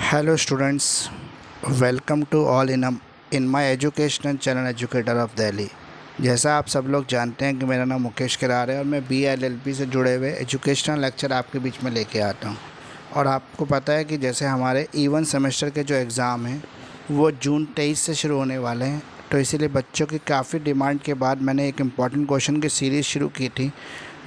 Hello students, welcome to all in my educational channel Educator of Delhi। जैसा आप सब लोग जानते हैं कि मेरा नाम मुकेश किरार है और मैं BLLB से जुड़े हुए एजुकेशनल लेक्चर आपके बीच में लेके आता हूं। और आपको पता है कि जैसे हमारे E1 सेमेस्टर के जो एग्ज़ाम हैं वो जून 23 से शुरू होने वाले हैं, तो इसीलिए बच्चों की काफ़ी डिमांड के बाद मैंने एक इम्पॉर्टेंट क्वेश्चन की सीरीज़ शुरू की थी,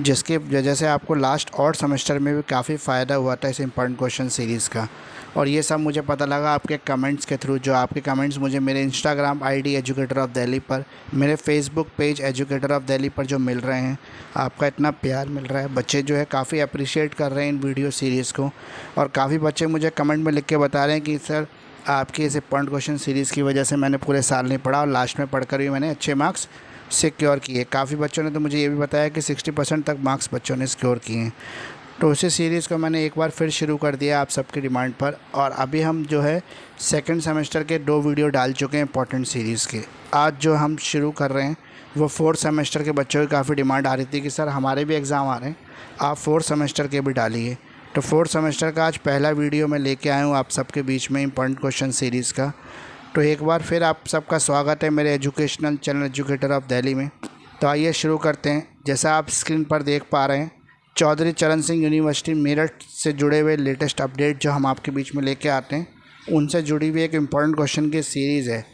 जिसकी वजह से आपको लास्ट और सेमेस्टर में भी काफ़ी फ़ायदा हुआ था इस इम्पॉर्टेंट क्वेश्चन सीरीज़ का। और ये सब मुझे पता लगा आपके कमेंट्स के थ्रू, जो आपके कमेंट्स मुझे मेरे Instagram ID educator of Delhi पर, मेरे Facebook page educator of Delhi पर जो मिल रहे हैं, आपका इतना प्यार मिल रहा है। बच्चे जो है काफ़ी अप्रिशिएट कर रहे हैं इन वीडियो सीरीज़ को, और काफ़ी बच्चे मुझे कमेंट में लिख के बता रहे हैं कि सर आपकी इस इम्पॉर्टेंट क्वेश्चन सीरीज़ की वजह से मैंने पूरे साल नहीं पढ़ा और लास्ट में पढ़कर भी मैंने अच्छे मार्क्स सिक्योर किए। काफ़ी बच्चों ने तो मुझे ये भी बताया कि 60% तक मार्क्स बच्चों ने सिक्योर किए हैं। तो उसी सीरीज़ को मैंने एक बार फिर शुरू कर दिया आप सबकी डिमांड पर, और अभी हम जो है सेकंड सेमेस्टर के 2 वीडियो डाल चुके हैं इंपॉर्टेंट सीरीज़ के। आज जो हम शुरू कर रहे हैं वो 4th सेमेस्टर के बच्चों की काफ़ी डिमांड आ रही थी कि सर हमारे भी एग्ज़ाम आ रहे हैं, आप 4th सेमेस्टर के भी डालिए। तो 4th सेमेस्टर का आज पहला वीडियो मैं लेके आया हूँ आप सबके बीच में इंपॉर्टेंट क्वेश्चन सीरीज़ का। तो एक बार फिर आप सबका स्वागत है मेरे educational channel educator of Delhi में। तो आइए शुरू करते हैं। जैसा आप स्क्रीन पर देख पा रहे हैं, चौधरी चरण सिंह यूनिवर्सिटी मेरठ से जुड़े हुए लेटेस्ट अपडेट जो हम आपके बीच में लेके आते हैं, उनसे जुड़ी हुई एक इम्पॉर्टेंट क्वेश्चन की सीरीज़ है,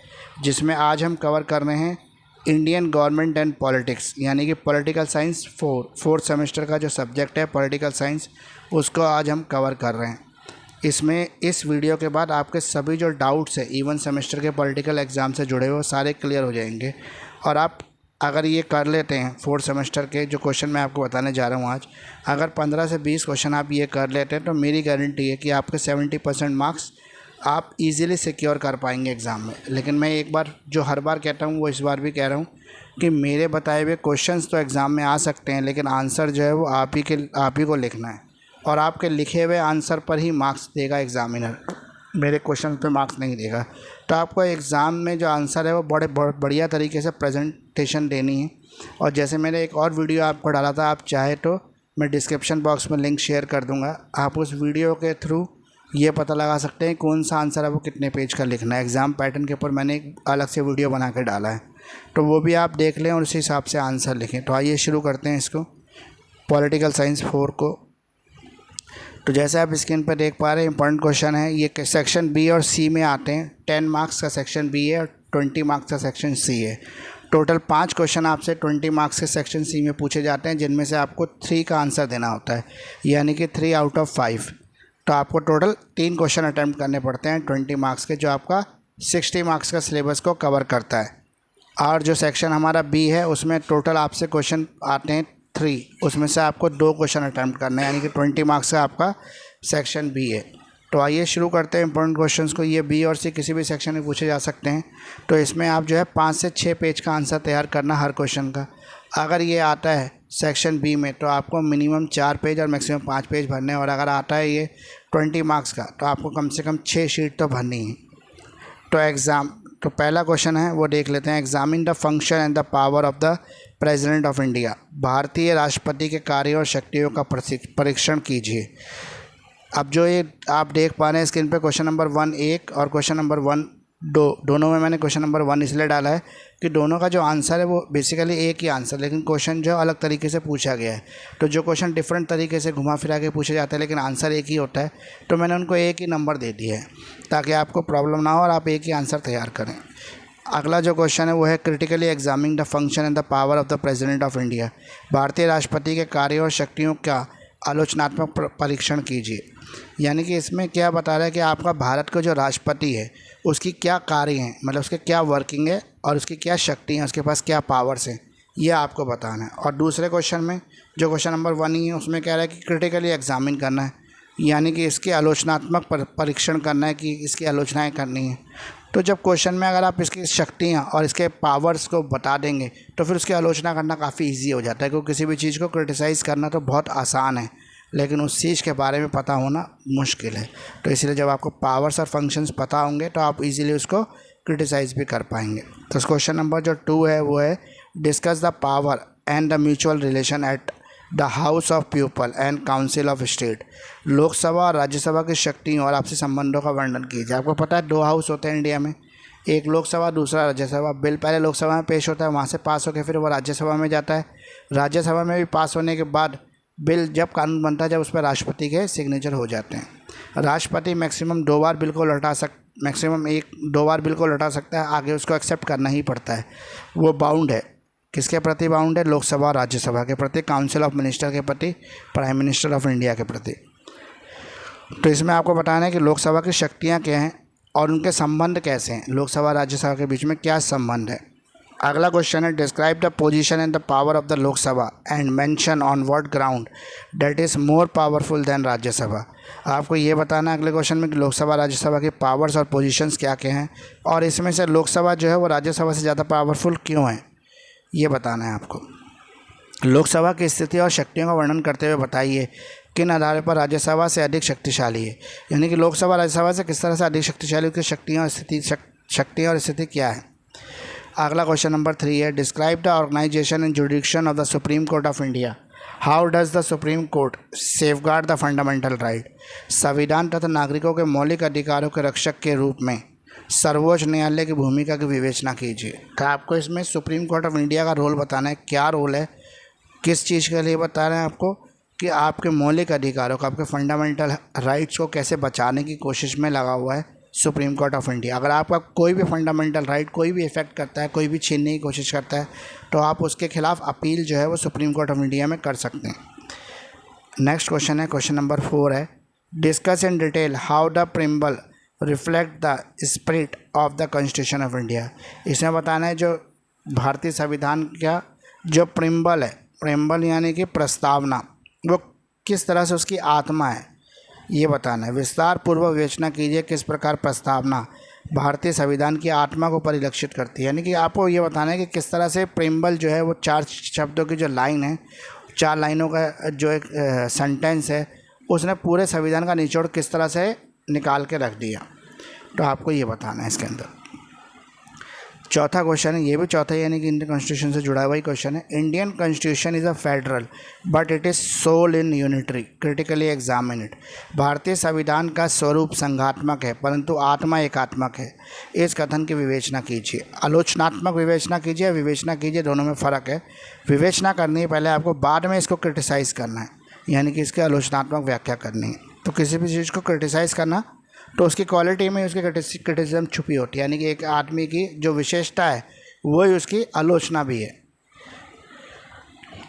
जिसमें आज हम कवर कर रहे हैं इंडियन गवर्नमेंट एंड पॉलिटिक्स, यानी कि पॉलिटिकल साइंस 4th सेमेस्टर का जो सब्जेक्ट है पॉलिटिकल साइंस, उसको आज हम कवर कर रहे हैं। इसमें इस वीडियो के बाद आपके सभी जो डाउट्स हैं E1 सेमेस्टर के पॉलिटिकल एग्ज़ाम से जुड़े हुए सारे क्लियर हो जाएंगे। और आप अगर ये कर लेते हैं 4th सेमेस्टर के जो क्वेश्चन मैं आपको बताने जा रहा हूँ आज, अगर 15 से 20 क्वेश्चन आप ये कर लेते हैं तो मेरी गारंटी है कि आपके 70% मार्क्स आप इजीली सिक्योर कर पाएंगे एग्ज़ाम में। लेकिन मैं एक बार जो हर बार कहता हूँ वो इस बार भी कह रहा हूँ कि मेरे बताए हुए क्वेश्चंस तो एग्ज़ाम में आ सकते हैं, लेकिन आंसर जो है वो आप ही को लिखना है, और आपके लिखे हुए आंसर पर ही मार्क्स देगा एग्ज़ामिनर, मेरे क्वेश्चन पे मार्क्स नहीं देगा। तो आपको एग्ज़ाम में जो आंसर है वो बहुत बढ़िया तरीके से प्रेजेंटेशन देनी है। और जैसे मैंने एक और वीडियो आपको डाला था, आप चाहे तो मैं डिस्क्रिप्शन बॉक्स में लिंक शेयर कर दूंगा, आप उस वीडियो के थ्रू ये पता लगा सकते हैं कौन सा आंसर है वो कितने पेज का लिखना है। एग्ज़ाम पैटर्न के ऊपर मैंने एक अलग से वीडियो बना कर डाला है, तो वो भी आप देख लें और उसी हिसाब से आंसर लिखें। तो आइए शुरू करते हैं इसको, पॉलिटिकल साइंस 4 को। तो जैसे आप स्क्रीन पर देख पा रहे हैं इंपॉर्टेंट क्वेश्चन है, ये सेक्शन बी और सी में आते हैं। 10 मार्क्स का सेक्शन बी है और 20 मार्क्स का सेक्शन सी है। टोटल 5 क्वेश्चन आपसे 20 मार्क्स के सेक्शन सी में पूछे जाते हैं, जिनमें से आपको 3 का आंसर देना होता है, यानी कि 3 आउट ऑफ 5। तो आपको टोटल 3 क्वेश्चन अटैम्प्ट करने पड़ते हैं 20 मार्क्स के, जो आपका 60 मार्क्स का सिलेबस को कवर करता है। और जो सेक्शन हमारा बी है उसमें टोटल आपसे क्वेश्चन आते हैं 3, उसमें से आपको 2 क्वेश्चन अटैम्प्ट करना है, यानी कि 20 मार्क्स का आपका सेक्शन बी है। तो आइए शुरू करते हैं इंपॉर्टेंट क्वेश्चंस को। ये बी और सी किसी भी सेक्शन में पूछे जा सकते हैं। तो इसमें आप जो है 5 से 6 पेज का आंसर तैयार करना हर क्वेश्चन का। अगर ये आता है सेक्शन बी में तो आपको मिनिमम 4 पेज और मैक्सिमम 5 पेज भरने हैं, और अगर आता है ये 20 मार्क्स का तो आपको कम से कम 6 शीट तो भरनी है। तो पहला क्वेश्चन है वो देख लेते हैं। Examine the function and the power of the president of India. भारतीय राष्ट्रपति के कार्य और शक्तियों का परीक्षण कीजिए। अब जो ये आप देख पा रहे हैं स्क्रीन पे, क्वेश्चन नंबर 1 1 और क्वेश्चन नंबर 1 2, दोनों में मैंने क्वेश्चन नंबर 1 इसलिए डाला है कि दोनों का जो आंसर है वो बेसिकली एक ही आंसर, लेकिन क्वेश्चन जो अलग तरीके से पूछा गया है। तो जो क्वेश्चन डिफरेंट तरीके से घुमा फिरा के पूछे जाते हैं लेकिन आंसर एक ही होता है, तो मैंने उनको एक ही नंबर दे दिया है ताकि आपको प्रॉब्लम ना हो और आप एक ही आंसर तैयार करें। अगला जो क्वेश्चन है वो है critically examine the function and the power of the president of India. भारतीय राष्ट्रपति के कार्य और शक्तियों का आलोचनात्मक परीक्षण कीजिए। यानी कि इसमें क्या बता रहा है कि आपका भारत का जो राष्ट्रपति है उसकी क्या कार्य हैं, मतलब उसके क्या वर्किंग है और उसकी क्या शक्ति हैं, उसके पास क्या पावर्स हैं, ये आपको बताना है। और दूसरे क्वेश्चन में जो क्वेश्चन नंबर 1 ही है उसमें कह रहा है कि क्रिटिकली एग्जामिन करना है, यानी कि इसके आलोचनात्मक परीक्षण करना है कि इसकी आलोचनाएँ करनी है। तो जब क्वेश्चन में अगर आप इसकी शक्तियाँ और इसके पावर्स को बता देंगे तो फिर उसकी आलोचना करना काफ़ी ईजी हो जाता है, क्योंकि किसी भी चीज़ को क्रिटिसाइज़ करना तो बहुत आसान है, लेकिन उस चीज़ के बारे में पता होना मुश्किल है। तो इसलिए जब आपको पावर्स और फंक्शंस पता होंगे तो आप इजीली उसको क्रिटिसाइज़ भी कर पाएंगे। तो क्वेश्चन नंबर जो 2 है वो है discuss the power and the mutual relation at the house of people and council of state. Lok Sabha और राज्यसभा की शक्तियों और आपसी संबंधों का वर्णन कीजिए। आपको पता है 2 हाउस होते हैं इंडिया में, एक लोकसभा दूसरा राज्यसभा। बिल पहले लोकसभा में पेश होता है, वहाँ से पास होकर फिर वो राज्यसभा में जाता है। राज्यसभा में भी पास होने के बाद बिल जब कानून बनता है, जब उस पर राष्ट्रपति के सिग्नेचर हो जाते हैं। राष्ट्रपति मैक्सिमम 2 बार बिल को मैक्सिमम 1-2 बार बिल को लौटा सकता है, आगे उसको एक्सेप्ट करना ही पड़ता है। वो बाउंड है, किसके प्रति बाउंड है? लोकसभा और राज्यसभा के प्रति, काउंसिल ऑफ मिनिस्टर के प्रति, प्राइम मिनिस्टर ऑफ इंडिया के प्रति। तो इसमें आपको बताना है कि लोकसभा की शक्तियाँ क्या हैं और उनके संबंध कैसे हैं, लोकसभा राज्यसभा के बीच में क्या संबंध है। अगला क्वेश्चन है, describe the position and the power of the Lok Sabha and mention on what ground that is more powerful then Rajya Sabha. आपको ये बताना है अगले क्वेश्चन में कि लोकसभा राज्यसभा की पावर्स और पोजीशंस क्या क्या हैं, और इसमें से लोकसभा जो है वो राज्यसभा से ज़्यादा पावरफुल क्यों है, ये बताना है आपको। लोकसभा की स्थिति और शक्तियों का वर्णन करते हुए बताइए किन आधार पर राज्यसभा से अधिक शक्तिशाली है। यानी कि लोकसभा राज्यसभा से किस तरह से अधिक शक्तिशाली, उसकी शक्तियाँ और स्थिति क्या है। अगला क्वेश्चन नंबर 3 है, describe the organisation and jurisdiction of the Supreme Court of India. How does the Supreme Court safeguard the fundamental right. संविधान तथा नागरिकों के मौलिक अधिकारों के रक्षक के रूप में सर्वोच्च न्यायालय की भूमिका की विवेचना कीजिए। तो आपको इसमें सुप्रीम कोर्ट ऑफ इंडिया का रोल बताना है, क्या रोल है, किस चीज़ के लिए बता रहे हैं आपको, कि आपके मौलिक अधिकारों को, आपके फंडामेंटल राइट्स को कैसे बचाने की कोशिश में लगा हुआ है सुप्रीम कोर्ट ऑफ इंडिया। अगर आपका कोई भी फंडामेंटल राइट कोई भी इफेक्ट करता है, कोई भी छीनने की कोशिश करता है, तो आप उसके खिलाफ अपील जो है वो सुप्रीम कोर्ट ऑफ इंडिया में कर सकते हैं। नेक्स्ट क्वेश्चन है, क्वेश्चन नंबर 4 है, discuss in detail how the preamble reflect the spirit of the constitution of India. इसमें बताना है जो भारतीय संविधान का जो प्रिम्बल है, प्रिम्बल यानी कि प्रस्तावना, वो किस तरह से उसकी आत्मा है, ये बताना है। विस्तार पूर्वक विवेचना कीजिए किस प्रकार प्रस्तावना भारतीय संविधान की आत्मा को परिलक्षित करती है। यानी कि आपको ये बताना है कि किस तरह से प्रिम्बल जो है वो 4 शब्दों की जो लाइन है, 4 लाइनों का जो एक सेंटेंस है, उसने पूरे संविधान का निचोड़ किस तरह से निकाल के रख दिया। तो आपको ये बताना है इसके अंदर। चौथा क्वेश्चन है, ये भी चौथा यानी कि इंडियन कॉन्स्टिट्यूशन से जुड़ा हुआ ही क्वेश्चन है। Indian constitution is a federal but it is soul in unitary, critically examine it. भारतीय संविधान का स्वरूप संघात्मक है परंतु आत्मा एकात्मक है। इस कथन की विवेचना कीजिए। आलोचनात्मक विवेचना कीजिए, विवेचना कीजिए, दोनों में फ़र्क है। विवेचना करनी है पहले आपको, बाद में इसको क्रिटिसाइज़ करना है, यानी कि इसकी आलोचनात्मक व्याख्या करनी है। तो किसी भी चीज़ को क्रिटिसाइज़ करना तो उसकी क्वालिटी में उसकी क्रिटिसिज्म छुपी होती है, यानी कि एक आदमी की जो विशेषता है वही उसकी आलोचना भी है।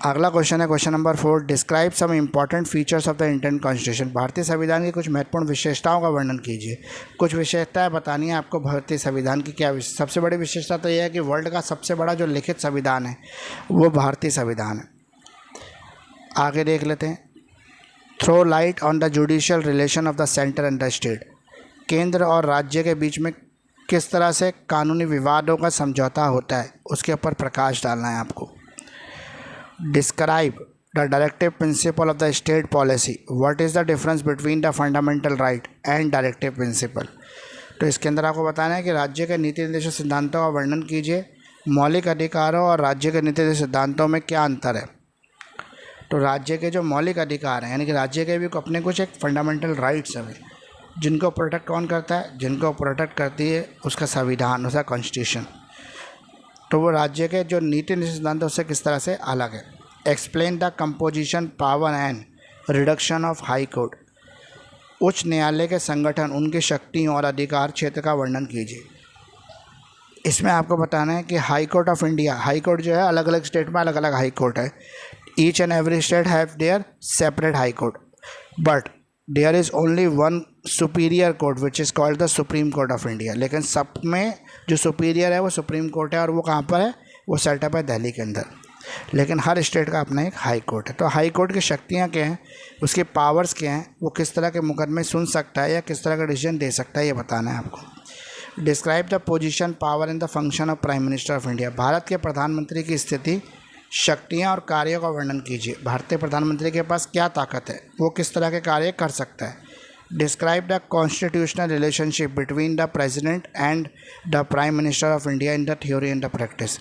अगला क्वेश्चन है, question number 4, describe some important features of the Indian constitution. भारतीय संविधान की कुछ महत्वपूर्ण विशेषताओं का वर्णन कीजिए। कुछ विशेषताएं बतानी है आपको भारतीय संविधान की। क्या सबसे बड़ी विशेषता तो यह है कि वर्ल्ड का सबसे बड़ा जो लिखित संविधान है वो भारतीय संविधान है। आगे देख लेते हैं, throw light on the judicial relation of the centre and the state. केंद्र और राज्य के बीच में किस तरह से कानूनी विवादों का समझौता होता है उसके ऊपर प्रकाश डालना है आपको। Describe the directive principle of the state policy. What is the difference between the fundamental right and directive principle. तो इसके अंदर आपको बताना है कि राज्य के नीति निर्देशक सिद्धांतों का वर्णन कीजिए। मौलिक अधिकारों और राज्य के नीति निर्देशक सिद्धांतों में क्या अंतर है। तो राज्य के जो मौलिक अधिकार हैं, यानी कि राज्य के भी अपने कुछ एक फंडामेंटल राइट्स हैं, जिनको प्रोटेक्ट कौन करता है, जिनको प्रोटेक्ट करती है उसका संविधान, उसका कॉन्स्टिट्यूशन। तो वो राज्य के जो नीति निर्देशक सिद्धांत है उससे किस तरह से अलग है। Explain the composition, power and reduction of high court. उच्च न्यायालय के संगठन, उनकी शक्तियों और अधिकार क्षेत्र का वर्णन कीजिए। इसमें आपको बताना है कि high court of India, high court जो है अलग अलग स्टेट में अलग अलग हाई कोर्ट है। Each and every state have their separate high court, but there is only one superior court which is called the Supreme Court of India. लेकिन सब में जो सुपीरियर है वो सुप्रीम कोर्ट है, और वो कहाँ पर है, वो सेटअप है दिल्ली के अंदर। लेकिन हर स्टेट का अपना एक हाई कोर्ट है। तो हाई कोर्ट की शक्तियाँ क्या हैं, उसके पावर्स क्या हैं, वो किस तरह के मुकदमे सुन सकता है या किस तरह का डिसीजन दे सकता है, ये बताना है आपको। Describe the position, power and the function of prime minister of India. Bharat के प्रधानमंत्री की स्थिति, शक्तियाँ और कार्यों का वर्णन कीजिए। भारतीय प्रधानमंत्री के पास क्या ताकत है, वो किस तरह के कार्य कर सकता है। Describe the constitutional relationship between the president and the prime minister of India in the theory and the practice.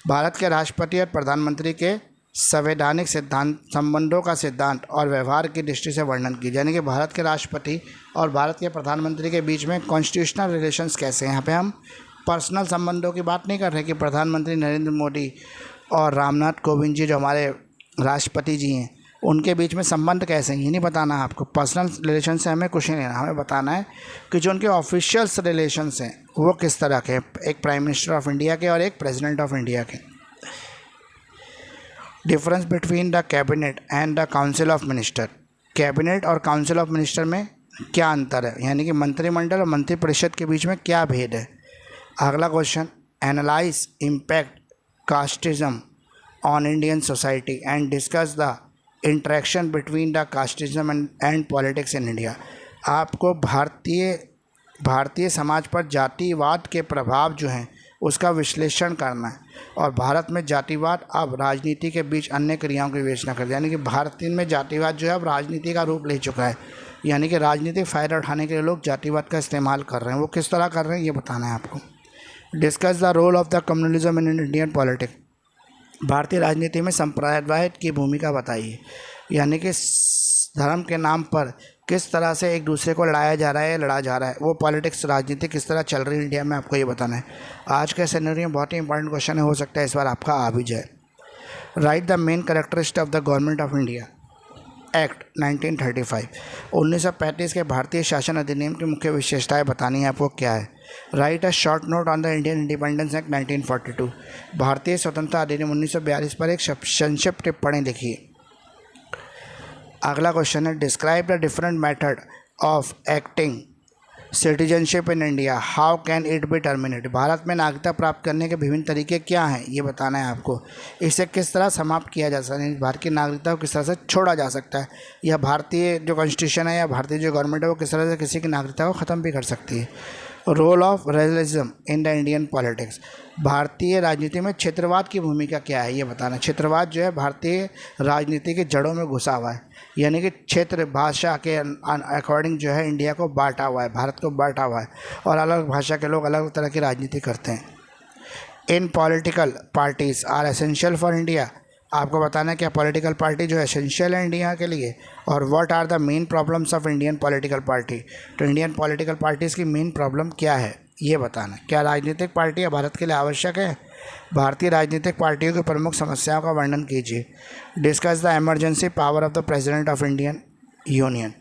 Bharat के राष्ट्रपति और प्रधानमंत्री के संवैधानिक सिद्धांत, संबंधों का सिद्धांत और व्यवहार की दृष्टि से वर्णन कीजिए। यानी कि भारत के राष्ट्रपति और भारत के प्रधानमंत्री के बीच में कॉन्स्टिट्यूशनल रिलेशंस कैसे हैं। यहाँ पे हम पर्सनल संबंधों की बात नहीं कर रहे कि प्रधानमंत्री नरेंद्र मोदी और रामनाथ कोविंद जी जो हमारे राष्ट्रपति जी हैं उनके बीच में संबंध कैसे हैं, ये नहीं बताना है आपको। पर्सनल रिलेशन से हमें कुछ नहीं लेना, हमें बताना है कि जो उनके ऑफिशियल्स रिलेशंस हैं वो किस तरह के हैं, एक प्राइम मिनिस्टर ऑफ इंडिया के और एक प्रेसिडेंट ऑफ इंडिया के। Difference between the cabinet and the council of minister, cabinet और काउंसिल ऑफ मिनिस्टर में क्या अंतर है, यानी कि मंत्रिमंडल और मंत्रिपरिषद के बीच में क्या भेद है। अगला question, analyse impact casteism on Indian society and discuss the interaction between the casteism and politics in India. आपको भारतीय समाज पर जातिवाद के प्रभाव जो हैं उसका विश्लेषण करना है, और भारत में जातिवाद अब राजनीति के बीच अन्य क्रियाओं की विवेचना करता है। यानी कि भारत में जातिवाद जो है अब राजनीति का रूप ले चुका है, यानी कि राजनीतिक फ़ायदा उठाने के लिए लोग जातिवाद का इस्तेमाल कर रहे हैं। वो किस तरह कर रहे हैं ये बताना है आपको। Discuss the role of the communalism in Indian politics, भारतीय राजनीति में संप्रदायवाद की भूमिका बताइए। यानी कि धर्म के नाम पर किस तरह से एक दूसरे को लड़ाया जा रहा है, लड़ा जा रहा है, वो पॉलिटिक्स राजनीति किस तरह चल रही है इंडिया में, आपको ये बताना है। आज के सिनेरियो में बहुत ही इंपॉर्टेंट क्वेश्चन है, हो सकता है इस बार आपका आ भी जाए। Right the main characteristic of the government of India act 1935, 1935 के भारतीय शासन अधिनियम की मुख्य विशेषताएं बतानी है आपको क्या है। Right a short note on the Indian independence act 1942, भारतीय स्वतंत्रता अधिनियम 1942 पर एक संक्षिप्त टिप्पणी लिखिए। अगला क्वेश्चन है, describe the different method of acting citizenship in India, how can it be terminate, Bharat में नागरिकता प्राप्त करने के विभिन्न तरीके क्या हैं ये बताना है आपको। इसे किस तरह समाप्त किया जा सकता है, भारत की नागरिकता को किस तरह से छोड़ा जा सकता है, या भारतीय जो कॉन्स्टिट्यूशन है या भारतीय जो गवर्नमेंट है वो किस तरह से किसी की नागरिकता को ख़त्म भी कर सकती है। Role of realism in the Indian politics, भारतीय राजनीति में क्षेत्रवाद की भूमिका क्या है ये बताना। क्षेत्रवाद जो है भारतीय राजनीति की जड़ों में घुसा हुआ है, यानी कि क्षेत्र भाषा के अकॉर्डिंग जो है इंडिया को बांटा हुआ है, भारत को बांटा हुआ है, और अलग भाषा के लोग अलग तरह की राजनीति करते हैं। In political parties are essential for India, आपको बताना है क्या पॉलिटिकल पार्टी जो एसेंशियल है इंडिया के लिए, और what are the main problems of Indian political party, तो इंडियन पॉलिटिकल पार्टीज़ की मेन प्रॉब्लम क्या है ये बताना। क्या राजनीतिक पार्टियाँ भारत के लिए आवश्यक है, भारतीय राजनीतिक पार्टियों की प्रमुख समस्याओं का वर्णन कीजिए। Discuss the emergency power of the president of Indian union,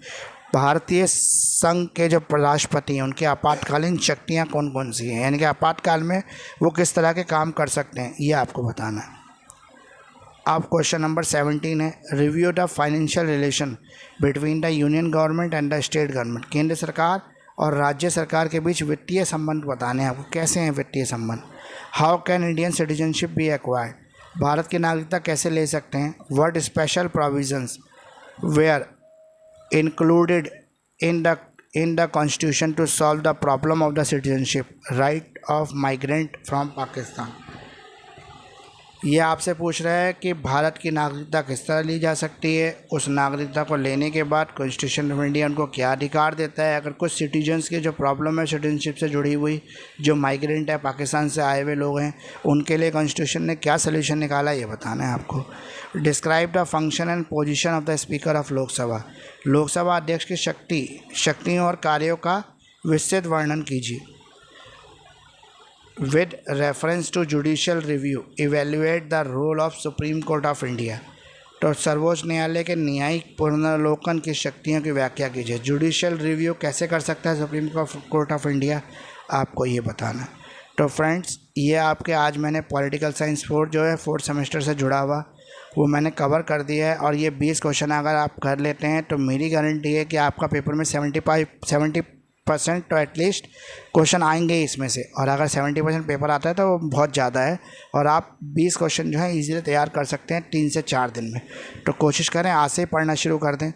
भारतीय संघ के जो राष्ट्रपति हैं उनकी आपातकालीन शक्तियाँ कौन कौन सी हैं, यानी कि आपातकाल में वो किस तरह के काम कर सकते हैं ये आपको बताना है। अब क्वेश्चन नंबर 17 है, review the financial relation between the union government and the state government, केंद्र सरकार और राज्य सरकार के बीच वित्तीय संबंध बताने हैं आपको, कैसे हैं वित्तीय संबंध। How can Indian citizenship be acquired, भारत की नागरिकता कैसे ले सकते हैं। What special provisions were included in the constitution to solve the problem of the citizenship, right of migrant from Pakistan. ये आपसे पूछ रहा है कि भारत की नागरिकता किस तरह ली जा सकती है, उस नागरिकता को लेने के बाद कॉन्स्टिट्यूशन ऑफ इंडिया उनको क्या अधिकार देता है। अगर कुछ सिटीजन्स की जो प्रॉब्लम है सिटीजनशिप से जुड़ी हुई, जो माइग्रेंट है पाकिस्तान से आए हुए लोग हैं, उनके लिए कॉन्स्टिट्यूशन ने क्या सोल्यूशन निकाला ये बताना है आपको। Describe the function and position of the speaker of Lok Sabha, Lok Sabha अध्यक्ष की शक्तियों और कार्यों का विस्तृत वर्णन कीजिए। With reference to judicial review, evaluate the role of Supreme Court of India, तो सर्वोच्च न्यायालय के न्यायिक पुनर्लोकन की शक्तियों की व्याख्या कीजिए। जुडिशियल रिव्यू कैसे कर सकता है सुप्रीम कोर्ट ऑफ इंडिया, आपको ये बताना। तो फ्रेंड्स, ये आपके आज मैंने पॉलिटिकल साइंस 4 जो है 4th सेमेस्टर से जुड़ा हुआ वो मैंने कवर कर दिया है, और ये 20 क्वेश्चन अगर आप कर लेते हैं तो मेरी गारंटी है कि आपका पेपर में 70% तो एटलीस्ट क्वेश्चन आएंगे इसमें से, और अगर 70% पेपर आता है तो वो बहुत ज़्यादा है, और आप 20 क्वेश्चन जो है इजीली तैयार कर सकते हैं 3 से 4 दिन में। तो कोशिश करें आज से पढ़ना शुरू कर दें,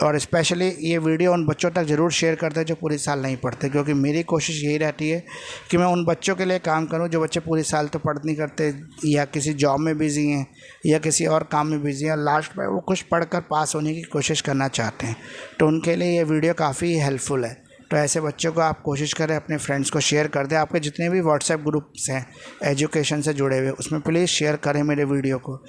और स्पेशली ये वीडियो उन बच्चों तक ज़रूर शेयर कर दें जो पूरे साल नहीं पढ़ते, क्योंकि मेरी कोशिश यही रहती है कि मैं उन बच्चों के लिए काम करूं जो बच्चे पूरे साल तो पढ़ नहीं करते, या किसी जॉब में बिज़ी हैं या किसी और काम में बिज़ी हैं, लास्ट में वो कुछ पढ़कर पास होने की कोशिश करना चाहते हैं, तो उनके लिए ये वीडियो काफ़ी हेल्पफुल है। तो ऐसे बच्चों को आप कोशिश करें अपने फ्रेंड्स को शेयर कर दें। आपके जितने भी व्हाट्सएप ग्रुप्स हैं एजुकेशन से जुड़े हुए, उसमें प्लीज़ शेयर करें मेरे वीडियो को।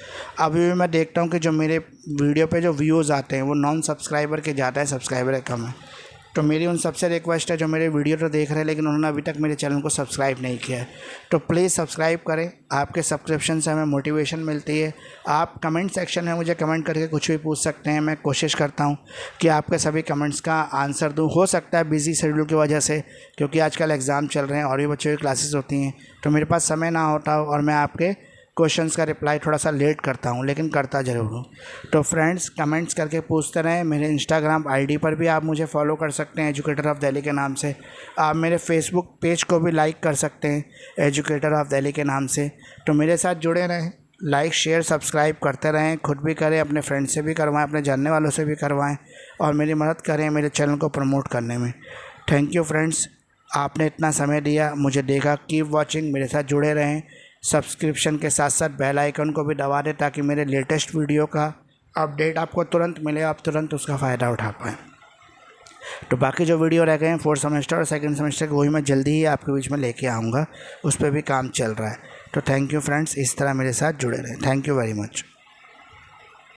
अभी भी मैं देखता हूँ कि जो मेरे वीडियो पे जो व्यूज़ आते हैं वो नॉन सब्सक्राइबर के ज़्यादा है, सब्सक्राइबर कम है। तो मेरी उन सबसे रिक्वेस्ट है जो मेरे वीडियो तो देख रहे हैं लेकिन उन्होंने अभी तक मेरे चैनल को सब्सक्राइब नहीं किया है, तो प्लीज़ सब्सक्राइब करें। आपके सब्सक्रिप्शन से हमें मोटिवेशन मिलती है। आप कमेंट सेक्शन में मुझे कमेंट करके कुछ भी पूछ सकते हैं। मैं कोशिश करता हूं कि आपके सभी कमेंट्स का आंसर दूं। हो सकता है बिज़ी शेड्यूल की वजह से, क्योंकि आजकल एग्ज़ाम चल रहे हैं और भी बच्चों की क्लासेस होती हैं, तो मेरे पास समय ना होता हो और मैं आपके क्वेश्चंस का रिप्लाई थोड़ा सा लेट करता हूं, लेकिन करता ज़रूर हूं। तो फ्रेंड्स कमेंट्स करके पूछते रहें। मेरे इंस्टाग्राम आईडी पर भी आप मुझे फॉलो कर सकते हैं एजुकेटर ऑफ दिल्ली के नाम से। आप मेरे फेसबुक पेज को भी लाइक कर सकते हैं एजुकेटर ऑफ दिल्ली के नाम से। तो मेरे साथ जुड़े रहें, लाइक शेयर सब्सक्राइब करते रहें, खुद भी करें, अपने फ्रेंड से भी करवाएँ, अपने जानने वालों से भी करवाएँ और मेरी मदद करें मेरे चैनल को प्रमोट करने में। थैंक यू फ्रेंड्स, आपने इतना समय दिया, मुझे देखा। कीप वॉचिंग, मेरे साथ जुड़े रहें। सब्सक्रिप्शन के साथ साथ बेल आइकन को भी दबा दें ताकि मेरे लेटेस्ट वीडियो का अपडेट आपको तुरंत मिले, आप तुरंत उसका फ़ायदा उठा पाएँ। तो बाकी जो वीडियो रह गए हैं 4th सेमेस्टर और 2nd सेमेस्टर के, वही मैं जल्दी ही आपके बीच में लेके आऊँगा। उस पर भी काम चल रहा है। तो थैंक यू फ्रेंड्स, इस तरह मेरे साथ जुड़े रहें। Thank you very much.